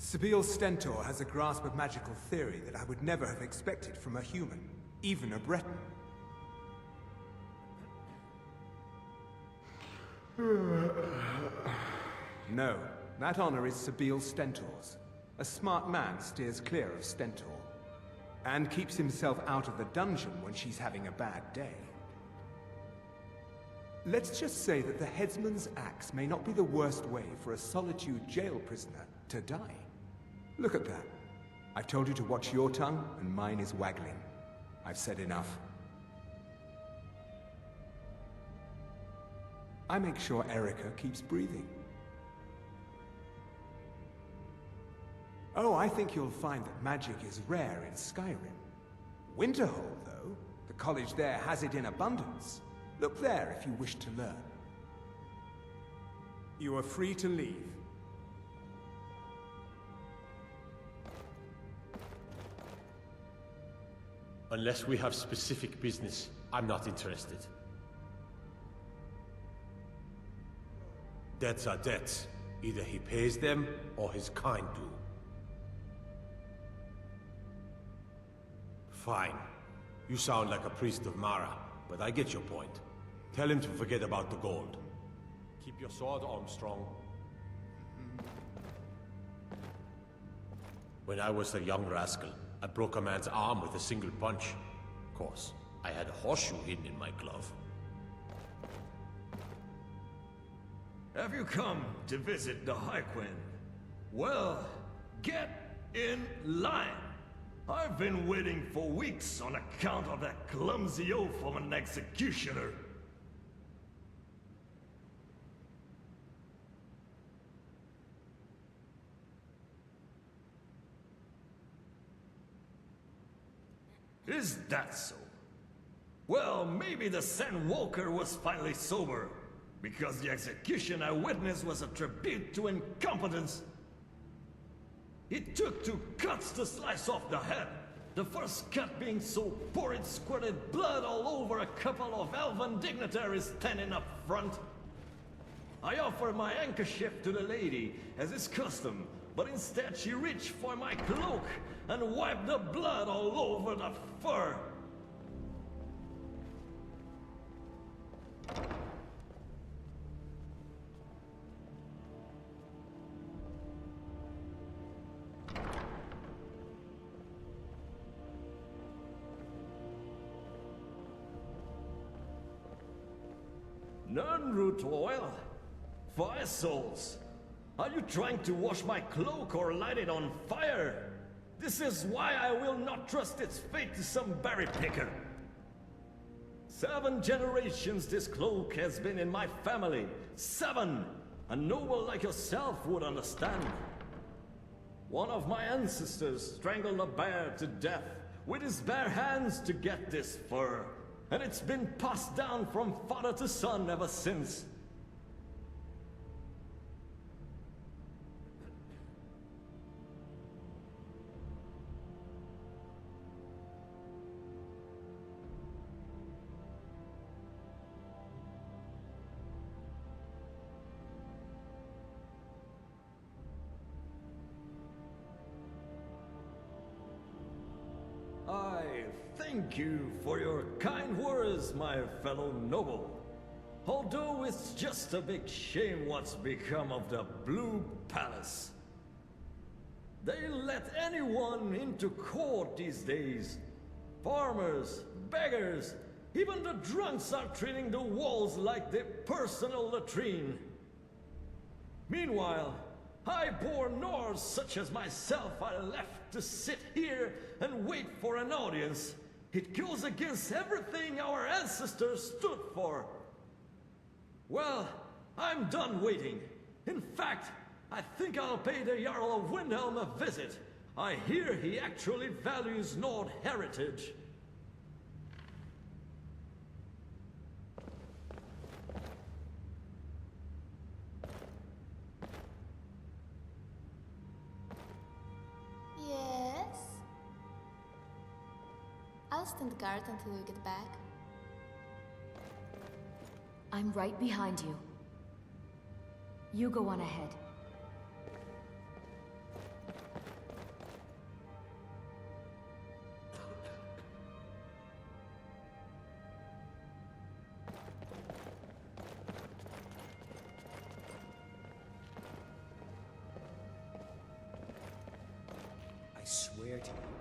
Sabine Stentor has a grasp of magical theory that I would never have expected from a human, even a Breton. No, that honor is Sabine Stentor's. A smart man steers clear of Stentor, and keeps himself out of the dungeon when she's having a bad day. Let's just say that the headsman's axe may not be the worst way for a Solitude jail prisoner to die. Look at that. I've told you to watch your tongue, and mine is waggling. I've said enough. I make sure Erica keeps breathing. Oh, I think you'll find that magic is rare in Skyrim. Winterhold, though, the college there has it in abundance. Look there if you wish to learn. You are free to leave. Unless we have specific business, I'm not interested. Debts are debts. Either he pays them, or his kind do. Fine. You sound like a priest of Mara, but I get your point. Tell him to forget about the gold. Keep your sword, Armstrong. When I was a young rascal, I broke a man's arm with a single punch. Of course, I had a horseshoe hidden in my glove. Have you come to visit the Requiem? Well, get in line. I've been waiting for weeks on account of that clumsy oaf of an executioner. Is that so? Well, maybe the Sandwalker was finally sober, because the execution I witnessed was a tribute to incompetence. It took 2 cuts to slice off the head, the first cut being so poor it squirted blood all over a couple of elven dignitaries standing up front. I offered my handkerchief to the lady, as is custom, but instead she reached for my cloak and wiped the blood all over the fur. None root oil? 5 souls. Are you trying to wash my cloak or light it on fire? This is why I will not trust its fate to some berry picker. 7 generations this cloak has been in my family. 7! A noble like yourself would understand. One of my ancestors strangled a bear to death with his bare hands to get this fur. And it's been passed down from father to son ever since. Thank you for your kind words, my fellow noble. Although it's just a big shame what's become of the Blue Palace. They let anyone into court these days. Farmers, beggars, even the drunks are treating the walls like their personal latrine. Meanwhile, high-born Nords such as myself are left to sit here and wait for an audience. It goes against everything our ancestors stood for. Well, I'm done waiting. In fact, I think I'll pay the Jarl of Windhelm a visit. I hear he actually values Nord heritage. Yes? I'll stand guard until you get back. I'm right behind you. You go on ahead.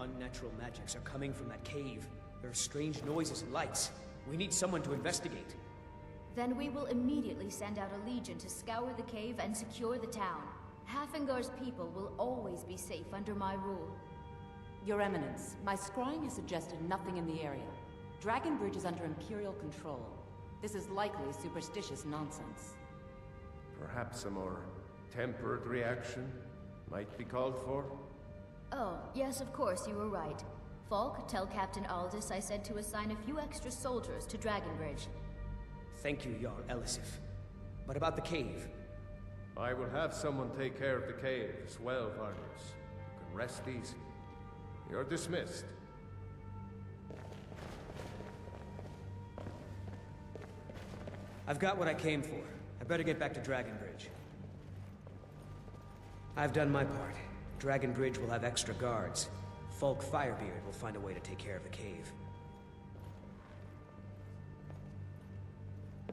unnatural magics are coming from that cave. There are strange noises and lights. We need someone to investigate. Then we will immediately send out a legion to scour the cave and secure the town. Hafengar's people will always be safe under my rule. Your Eminence, my scrying has suggested nothing in the area. Dragon Bridge is under Imperial control. This is likely superstitious nonsense. Perhaps a more tempered reaction might be called for? Oh, yes, of course, you were right. Falk, tell Captain Aldous I said to assign a few extra soldiers to Dragonbridge. Thank you, Jarl Elisif. But about the cave? I will have someone take care of the cave as well, Vargas. You can rest easy. You're dismissed. I've got what I came for. I better get back to Dragonbridge. I've done my part. Dragonbridge will have extra guards. Falk Firebeard will find a way to take care of the cave.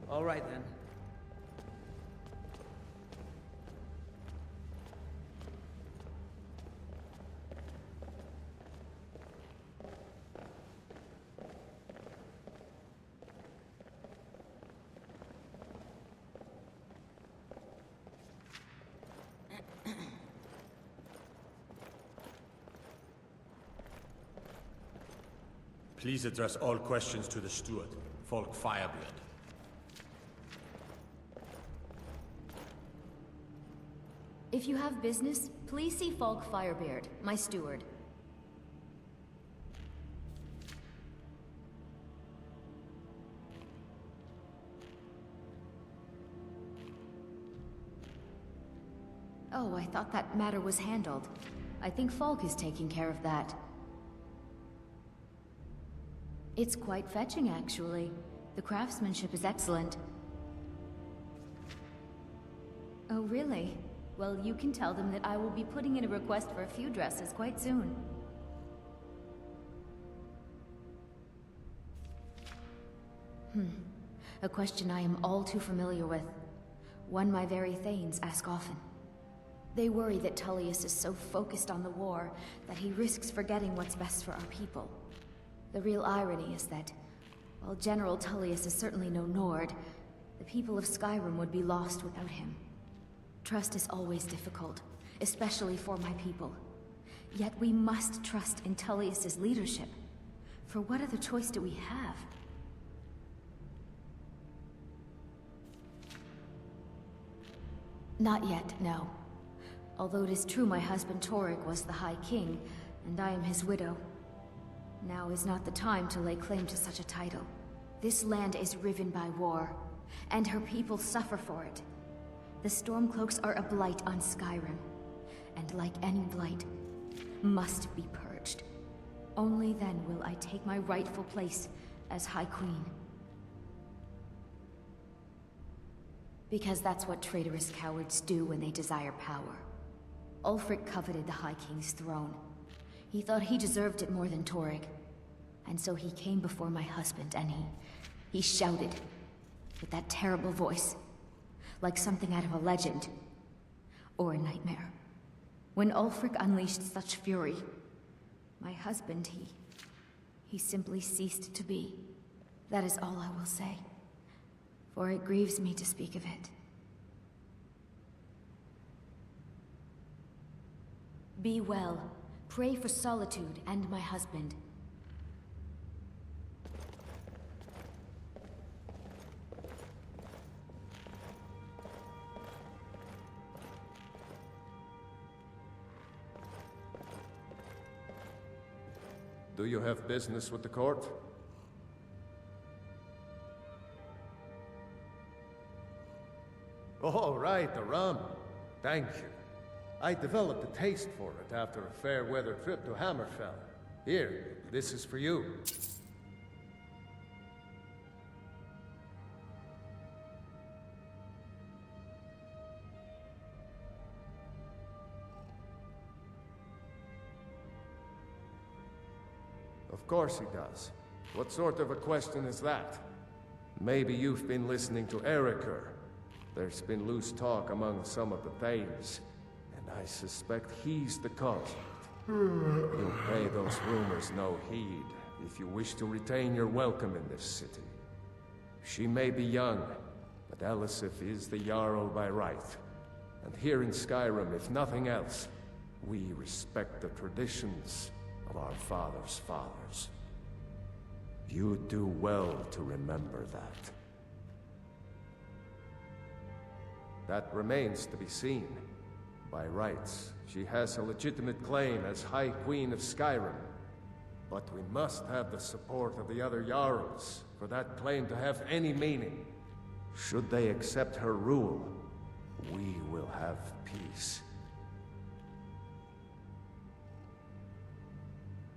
All right, then. Please address all questions to the steward, Falk Firebeard. If you have business, please see Falk Firebeard, my steward. Oh, I thought that matter was handled. I think Falk is taking care of that. It's quite fetching, actually. The craftsmanship is excellent. Oh, really? Well, you can tell them that I will be putting in a request for a few dresses quite soon. A question I am all too familiar with. One my very Thanes ask often. They worry that Tullius is so focused on the war that he risks forgetting what's best for our people. The real irony is that, while General Tullius is certainly no Nord, the people of Skyrim would be lost without him. Trust is always difficult, especially for my people. Yet we must trust in Tullius's leadership. For what other choice do we have? Not yet, no. Although it is true my husband Torek was the High King, and I am his widow. Now is not the time to lay claim to such a title. This land is riven by war, and her people suffer for it. The Stormcloaks are a blight on Skyrim, and like any blight, must be purged. Only then will I take my rightful place as High Queen. Because that's what traitorous cowards do when they desire power. Ulfric coveted the High King's throne. He thought he deserved it more than Torek. And so he came before my husband and he shouted with that terrible voice, like something out of a legend or a nightmare. When Ulfric unleashed such fury, my husband, he simply ceased to be. That is all I will say, for it grieves me to speak of it. Be well. Pray for Solitude and my husband. Do you have business with the court? Oh, right, the rum. Thank you. I developed a taste for it after a fair-weather trip to Hammerfell. Here, this is for you. Of course he does. What sort of a question is that? Maybe you've been listening to Eriker. There's been loose talk among some of the Thanes. I suspect he's the cause of it. You'll pay those rumors no heed if you wish to retain your welcome in this city. She may be young, but Elisif is the Jarl by right. And here in Skyrim, if nothing else, we respect the traditions of our fathers' fathers. You do well to remember that. That remains to be seen. By rights, she has a legitimate claim as High Queen of Skyrim. But we must have the support of the other Jarls for that claim to have any meaning. Should they accept her rule, we will have peace.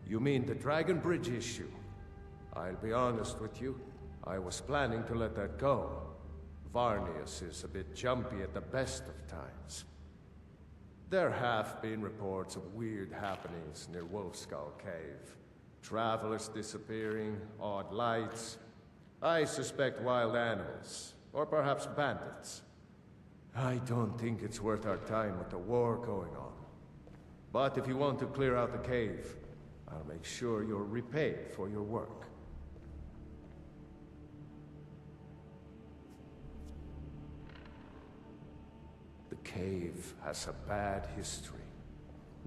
You mean the Dragon Bridge issue? I'll be honest with you, I was planning to let that go. Varnius is a bit jumpy at the best of times. There have been reports of weird happenings near Wolfskull Cave. Travelers disappearing, odd lights. I suspect wild animals, or perhaps bandits. I don't think it's worth our time with the war going on. But if you want to clear out the cave, I'll make sure you're repaid for your work. The cave has a bad history.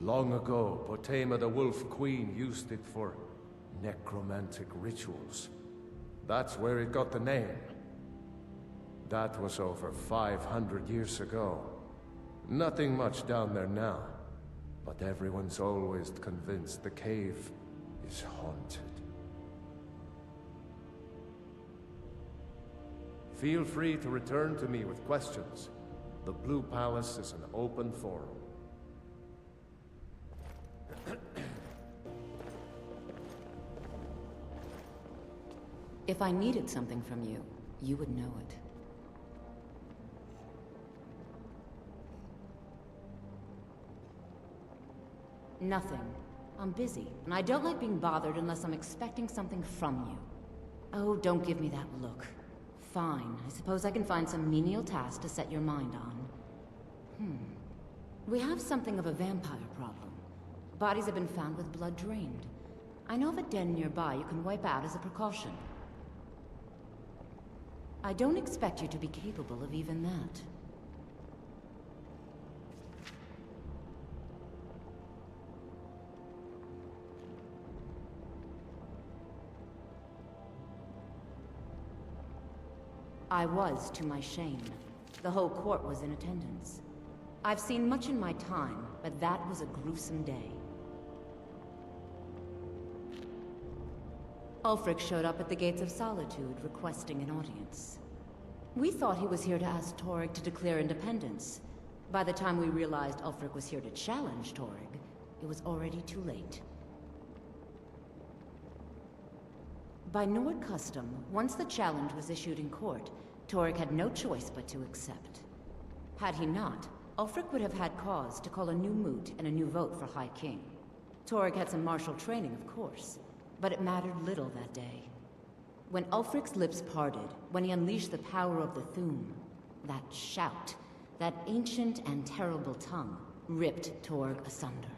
Long ago, Potema the Wolf Queen used it for necromantic rituals. That's where it got the name. That was over 500 years ago. Nothing much down there now, but everyone's always convinced the cave is haunted. Feel free to return to me with questions. The Blue Palace is an open forum. If I needed something from you, you would know it. Nothing. I'm busy, and I don't like being bothered unless I'm expecting something from you. Oh, don't give me that look. Fine, I suppose I can find some menial task to set your mind on. We have something of a vampire problem. Bodies have been found with blood drained. I know of a den nearby you can wipe out as a precaution. I don't expect you to be capable of even that. I was, to my shame. The whole court was in attendance. I've seen much in my time, but that was a gruesome day. Ulfric showed up at the Gates of Solitude, requesting an audience. We thought he was here to ask Torygg to declare independence. By the time we realized Ulfric was here to challenge Torygg, it was already too late. By Nord custom, once the challenge was issued in court, Torygg had no choice but to accept. Had he not, Ulfric would have had cause to call a new moot and a new vote for High King. Torygg had some martial training, of course, but it mattered little that day. When Ulfric's lips parted, when he unleashed the power of the Thu'um, that shout, that ancient and terrible tongue, ripped Torygg asunder.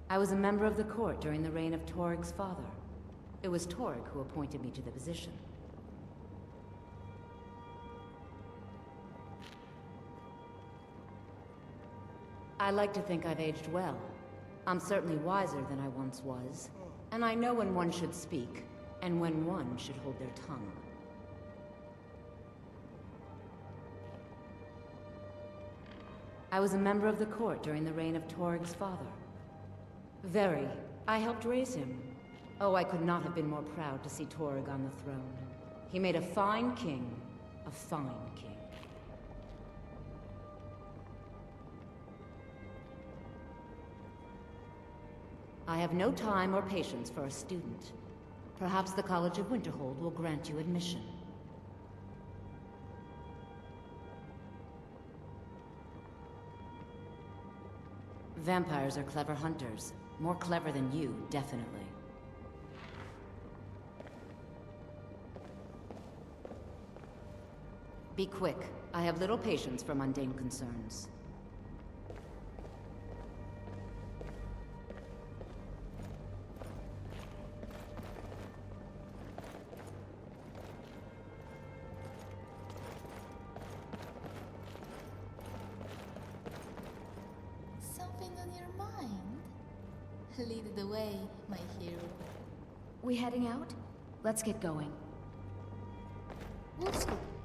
I was a member of the court during the reign of Torygg's father. It was Torygg who appointed me to the position. I like to think I've aged well. I'm certainly wiser than I once was, and I know when one should speak, and when one should hold their tongue. I was a member of the court during the reign of Torygg's father. Very. I helped raise him. Oh, I could not have been more proud to see Torygg on the throne. He made a fine king, a fine king. I have no time or patience for a student. Perhaps the College of Winterhold will grant you admission. Vampires are clever hunters. More clever than you, definitely. Be quick. I have little patience for mundane concerns. Something on your mind? Lead the way, my hero. We heading out? Let's get going. Wolfscoop.